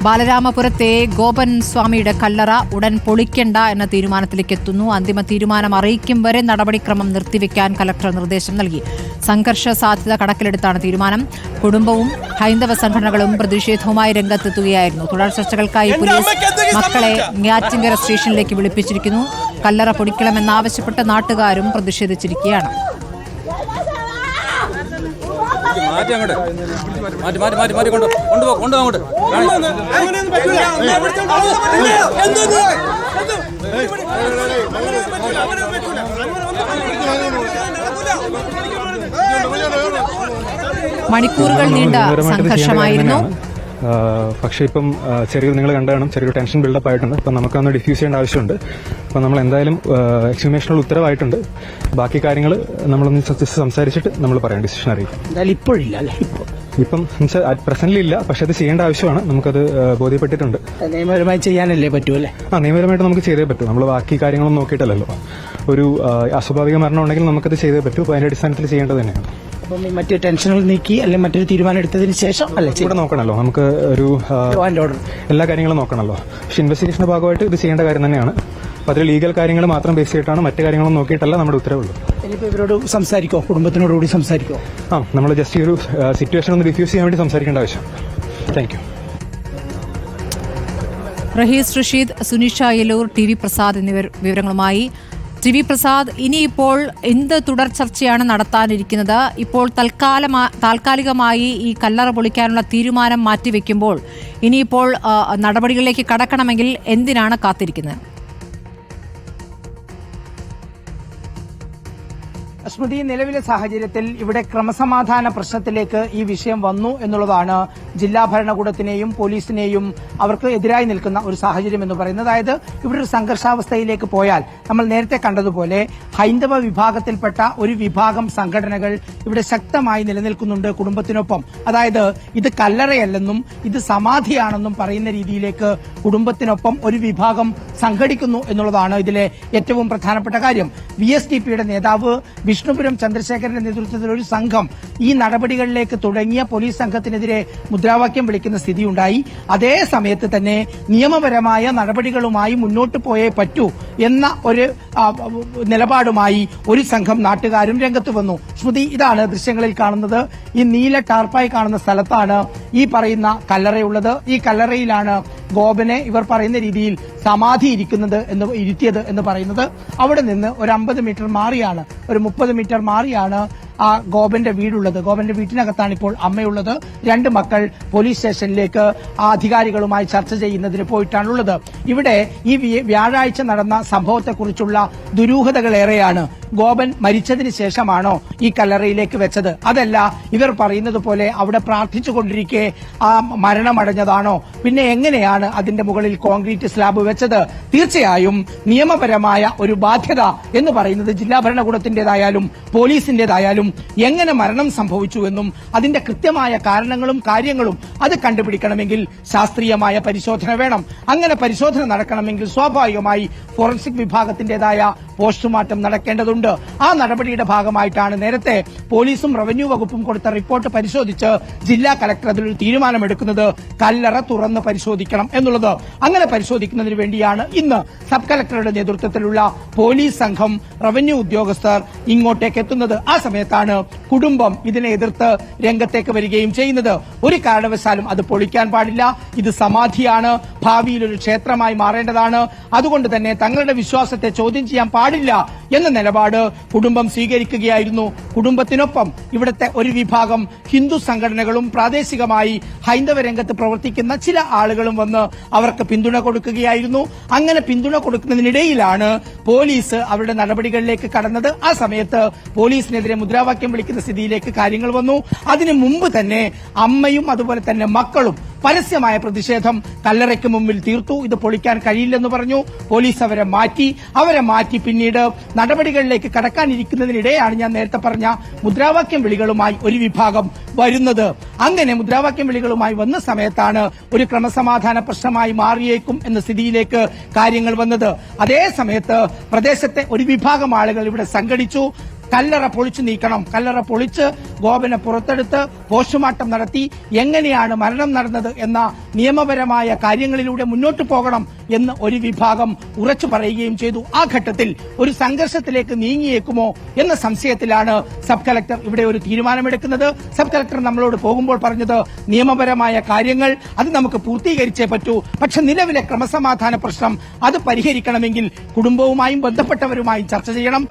ബാലരാമപുരത്തെ ഗോപൻ സ്വാമിയുടെ കല്ലറ ഉടൻ പൊളിക്കേണ്ട എന്ന തീരുമാനത്തിലേക്ക് എത്തുന്നു. അന്തിമ തീരുമാനം അറിയിക്കും വരെ നടപടിക്രമം നിർത്തിവെക്കാൻ കലക്ടർ നിർദ്ദേശം നൽകി. സംഘർഷ സാധ്യത കണക്കിലെടുത്താണ് തീരുമാനം. കുടുംബവും ഹൈന്ദവ സംഘടനകളും പ്രതിഷേധവുമായി രംഗത്തെത്തുകയായിരുന്നു. തുടർ ചർച്ചകൾക്കായി പോലീസ് മക്കളെ നെയ്യാറ്റിൻകര സ്റ്റേഷനിലേക്ക് വിളിപ്പിച്ചിരിക്കുന്നു. കല്ലറ പൊടിക്കണമെന്നാവശ്യപ്പെട്ട് നാട്ടുകാരും പ്രതിഷേധിച്ചിരിക്കുകയാണ്. മണിക്കൂറുകൾ നീണ്ട സംഘർഷമായിരുന്നു. പക്ഷേ ഇപ്പം ചെറിയ നിങ്ങൾ കണ്ടാണ് ചെറിയൊരു ടെൻഷൻ ബിൽഡപ്പ് ആയിട്ടുണ്ട്. അപ്പം നമുക്കൊന്ന് ഡിഫ്യൂസ് ചെയ്യേണ്ട ആവശ്യമുണ്ട്. അപ്പം നമ്മൾ എന്തായാലും എക്സ്ഹ്യൂമേഷനുള്ള ഉത്തരവായിട്ടുണ്ട്. ബാക്കി കാര്യങ്ങൾ നമ്മളൊന്ന് സംസാരിച്ചിട്ട് നമ്മൾ പറയാം, ഡിസിഷൻ അറിയിക്കും. ഇപ്പം പ്രസന്റ്ലി ഇല്ല, പക്ഷെ അത് ചെയ്യേണ്ട ആവശ്യമാണ്. നമുക്കത് ബോധ്യപ്പെട്ടിട്ടുണ്ട്. നിയമപരമായി ചെയ്യാനല്ലേ പറ്റൂല്ലേ? നിയമപരമായിട്ട് നമുക്ക് ചെയ്തേ പറ്റൂ. നമ്മൾ ബാക്കി കാര്യങ്ങളൊന്നും നോക്കിയിട്ടല്ലോ. ഒരു അസ്വാഭാവിക മരണം ഉണ്ടെങ്കിൽ നമുക്കത് ചെയ്തേ പറ്റൂ. അപ്പോൾ അതിന്റെ അടിസ്ഥാനത്തിൽ ചെയ്യേണ്ടത് തന്നെയാണ്. അപ്പം മറ്റ് ടെൻഷനുകൾ നീക്കി അല്ലെങ്കിൽ മറ്റൊരു തീരുമാനം എടുത്തതിന് ശേഷം അല്ലേ ഇവിടെ നോക്കണല്ലോ. നമുക്ക് ഒരു എല്ലാ കാര്യങ്ങളും നോക്കണല്ലോ. പക്ഷെ ഇൻവെസ്റ്റിഗേഷന്റെ ഭാഗമായിട്ട് ഇത് ചെയ്യേണ്ട കാര്യം തന്നെയാണ്. അപ്പോൾ അതിൽ ലീഗൽ കാര്യങ്ങൾ മാത്രം ബേസ് ചെയ്തിട്ടാണ്, മറ്റു കാര്യങ്ങളൊന്നും നോക്കിയിട്ടല്ല നമ്മുടെ ഉത്തരവുള്ളൂ. ഇനിയിപ്പോൾ ഇവരോട് സംസാരിക്കോ, കുടുംബത്തിനോടുകൂടി സംസാരിക്കോ? നമ്മൾ ജസ്റ്റ് ഈ ഒരു സിറ്റുവേഷൻ ഒന്ന് ഡിഫ്യൂസ് ചെയ്യാൻ വേണ്ടി സംസാരിക്കേണ്ട ആവശ്യം. Thank you. Rahees Rasheed, Sunisha Yalur, TV Prasad എന്നിവർ വിവരങ്ങളുമായി. TV പ്രസാദ്, ഇനിയിപ്പോൾ എന്ത് തുടർ ചർച്ചയാണ് നടത്താനിരിക്കുന്നത്? ഇപ്പോൾ താൽക്കാലികമായി ഈ കല്ലറ പൊളിക്കാനുള്ള തീരുമാനം മാറ്റിവെക്കുമ്പോൾ ഇനിയിപ്പോൾ നടപടികളിലേക്ക് കടക്കണമെങ്കിൽ എന്തിനാണ് കാത്തിരിക്കുന്നത്? സ്മൃതി, നിലവിലെ സാഹചര്യത്തിൽ ഇവിടെ ക്രമസമാധാന പ്രശ്നത്തിലേക്ക് ഈ വിഷയം വന്നു എന്നുള്ളതാണ് ജില്ലാ ഭരണകൂടത്തിനെയും പോലീസിനെയും അവർക്ക് എതിരായി നിൽക്കുന്ന ഒരു സാഹചര്യം എന്ന് പറയുന്നത്. അതായത് ഇവിടെ ഒരു സംഘർഷാവസ്ഥയിലേക്ക് പോയാൽ നമ്മൾ നേരത്തെ കണ്ടതുപോലെ ഹൈന്ദവ വിഭാഗത്തിൽപ്പെട്ട ഒരു വിഭാഗം സംഘടനകൾ ഇവിടെ ശക്തമായി നിലനിൽക്കുന്നുണ്ട് കുടുംബത്തിനൊപ്പം. അതായത് ഇത് കല്ലറയല്ലെന്നും ഇത് സമാധിയാണെന്നും പറയുന്ന രീതിയിലേക്ക് കുടുംബത്തിനൊപ്പം ഒരു വിഭാഗം സംഘടിക്കുന്നു എന്നുള്ളതാണ് ഇതിലെ ഏറ്റവും പ്രധാനപ്പെട്ട കാര്യം. VSDPയുടെ നേതാവ് വിഷ്ണുപുരം ചന്ദ്രശേഖരന്റെ നേതൃത്വത്തിൽ ഒരു സംഘം ഈ നടപടികളിലേക്ക് തുടങ്ങിയ പോലീസ് സംഘത്തിനെതിരെ മുദ്രാവാക്യം വിളിക്കുന്ന സ്ഥിതിയുണ്ടായി. അതേ സമയത്ത് തന്നെ നിയമപരമായ നടപടികളുമായി മുന്നോട്ട് പോയേ പറ്റൂ എന്ന ഒരു നിലപാടുമായി ഒരു സംഘം നാട്ടുകാരും രംഗത്ത് വന്നു. സ്മൃതി, ഇതാണ് ദൃശ്യങ്ങളിൽ കാണുന്നത്. ഈ നീല ടാർപ്പായി കാണുന്ന സ്ഥലത്താണ് ഈ പറയുന്ന കല്ലറയുള്ളത്. ഈ കല്ലറയിലാണ് ഗോപനെ ഇവർ പറയുന്ന രീതിയിൽ സമാധി ഇരുത്തിയത് എന്ന് പറയുന്നത്. അവിടെ നിന്ന് ഒരു 50 മീറ്റർ മാറിയാണ്, ഒരു 30 മീറ്റർ മാറിയാണ് ആ ഗോപന്റെ വീടുള്ളത്. ഗോപന്റെ വീട്ടിനകത്താണ് ഇപ്പോൾ അമ്മയുള്ളത്. 2 മക്കൾ പോലീസ് സ്റ്റേഷനിലേക്ക് ആ അധികാരികളുമായി ചർച്ച ചെയ്യുന്നതിന് പോയിട്ടാണുള്ളത്. ഇവിടെ ഈ വ്യാഴാഴ്ച നടന്ന സംഭവത്തെക്കുറിച്ചുള്ള ദുരൂഹതകളേറെയാണ്. ഗോപൻ മരിച്ചതിന് ശേഷമാണോ ഈ കല്ലറയിലേക്ക് വെച്ചത്? അതല്ല, ഇവർ പറയുന്നത് പോലെ അവിടെ പ്രാർത്ഥിച്ചുകൊണ്ടിരിക്കെ ആ മരണമടഞ്ഞതാണോ? പിന്നെ എങ്ങനെയാണ് അതിന്റെ മുകളിൽ കോൺക്രീറ്റ് സ്ലാബ് വെച്ചത്? തീർച്ചയായും നിയമപരമായ ഒരു ബാധ്യത എന്ന് പറയുന്നത് ജില്ലാ ഭരണകൂടത്തിന്റേതായാലും പോലീസിന്റേതായാലും എങ്ങനെ മരണം സംഭവിച്ചു എന്നും അതിന്റെ കൃത്യമായ കാരണങ്ങളും കാര്യങ്ങളും അത് കണ്ടുപിടിക്കണമെങ്കിൽ ശാസ്ത്രീയമായ പരിശോധന വേണം. അങ്ങനെ പരിശോധന നടക്കണമെങ്കിൽ സ്വാഭാവികമായി ഫോറൻസിക് വിഭാഗത്തിന്റേതായ പോസ്റ്റ്മോർട്ടം നടക്കേണ്ടതുണ്ട്. ആ നടപടിയുടെ ഭാഗമായിട്ടാണ് നേരത്തെ പോലീസും റവന്യൂ വകുപ്പും കൊടുത്ത റിപ്പോർട്ട് പരിശോധിച്ച് ജില്ലാ കലക്ടർ അതിലൊരു തീരുമാനമെടുക്കുന്നത് കല്ലറ തുറന്ന് പരിശോധിക്കണം എന്നുള്ളത്. അങ്ങനെ പരിശോധിക്കുന്നതിന് വേണ്ടിയാണ് ഇന്ന് സബ് കലക്ടറുടെ നേതൃത്വത്തിലുള്ള പോലീസ് സംഘം, റവന്യൂ ഉദ്യോഗസ്ഥർ ഇങ്ങോട്ടേക്ക് എത്തുന്നത്. ആ സമയത്താണ് കുടുംബം ഇതിനെ എതിർത്ത് രംഗത്തേക്ക് വരികയും ചെയ്യുന്നത്. ഒരു കാരണവശാലും അത് പൊളിക്കാൻ പാടില്ല, ഇത് സമാധിയാണ്, ഭാവിയിൽ ഒരു ക്ഷേത്രമായി മാറേണ്ടതാണ്. അതുകൊണ്ട് തന്നെ തങ്ങളുടെ വിശ്വാസത്തെ ചോദ്യം ചെയ്യാൻ പാടില്ല എന്ന നിലപാട് കുടുംബം സ്വീകരിക്കുകയായിരുന്നു. കുടുംബത്തിനൊപ്പം ഇവിടുത്തെ ഒരു വിഭാഗം ഹിന്ദു സംഘടനകളും പ്രാദേശികമായി ഹൈന്ദവ രംഗത്ത് പ്രവർത്തിക്കുന്ന ചില ആളുകളും വന്ന് അവർക്ക് പിന്തുണ കൊടുക്കുകയായിരുന്നു. അങ്ങനെ പിന്തുണ കൊടുക്കുന്നതിനിടയിലാണ് പോലീസ് അവരുടെ നടപടികളിലേക്ക് കടന്നത്. ആ സമയത്ത് പോലീസിനെതിരെ മുദ്രാവാക്യം വിളിക്കുന്ന സ്ഥിതിയിലേക്ക് കാര്യങ്ങൾ വന്നു. അതിനു മുമ്പ് തന്നെ അമ്മയും അതുപോലെ തന്നെ മക്കളും പരസ്യമായ പ്രതിഷേധം കല്ലറയ്ക്ക് മുമ്പിൽ തീർത്തു. ഇത് പൊളിക്കാൻ കഴിയില്ലെന്ന് പറഞ്ഞു. പോലീസ് അവരെ മാറ്റി പിന്നീട് നടപടികളിലേക്ക് കടക്കാനിരിക്കുന്നതിനിടെയാണ് ഞാൻ നേരത്തെ പറഞ്ഞ മുദ്രാവാക്യം വിളികളുമായി ഒരു വിഭാഗം വരുന്നത്. അങ്ങനെ മുദ്രാവാക്യം വിളികളുമായി വന്ന സമയത്താണ് ഒരു ക്രമസമാധാന പ്രശ്നമായി മാറിയേക്കും എന്ന സ്ഥിതിയിലേക്ക് കാര്യങ്ങൾ വന്നത്. അതേ സമയത്ത് പ്രദേശത്തെ ഒരു വിഭാഗം ആളുകൾ ഇവിടെ സംഘടിച്ചു. കല്ലറ പൊളിച്ചു നീക്കണം. കല്ലറ പൊളിച്ച് ഗോപനെ പുറത്തെടുത്ത് പോസ്റ്റ്മോർട്ടം നടത്തി എങ്ങനെയാണ് മരണം നടന്നത് എന്ന നിയമപരമായ കാര്യങ്ങളിലൂടെ മുന്നോട്ട് പോകണം എന്ന് ഒരു വിഭാഗം ഉറച്ചു പറയുകയും ചെയ്തു. ആ ഘട്ടത്തിൽ ഒരു സംഘർഷത്തിലേക്ക് നീങ്ങിയേക്കുമോ എന്ന സംശയത്തിലാണ് സബ് കളക്ടർ ഇവിടെ ഒരു തീരുമാനമെടുക്കുന്നത്. സബ് കളക്ടർ നമ്മളോട് പോകുമ്പോൾ പറഞ്ഞത് നിയമപരമായ കാര്യങ്ങൾ അത് നമുക്ക് പൂർത്തീകരിച്ചേ പറ്റൂ. പക്ഷെ നിലവിലെ ക്രമസമാധാന പ്രശ്നം അത് പരിഹരിക്കണമെങ്കിൽ കുടുംബവുമായും ബന്ധപ്പെട്ടവരുമായും ചർച്ച ചെയ്യണം.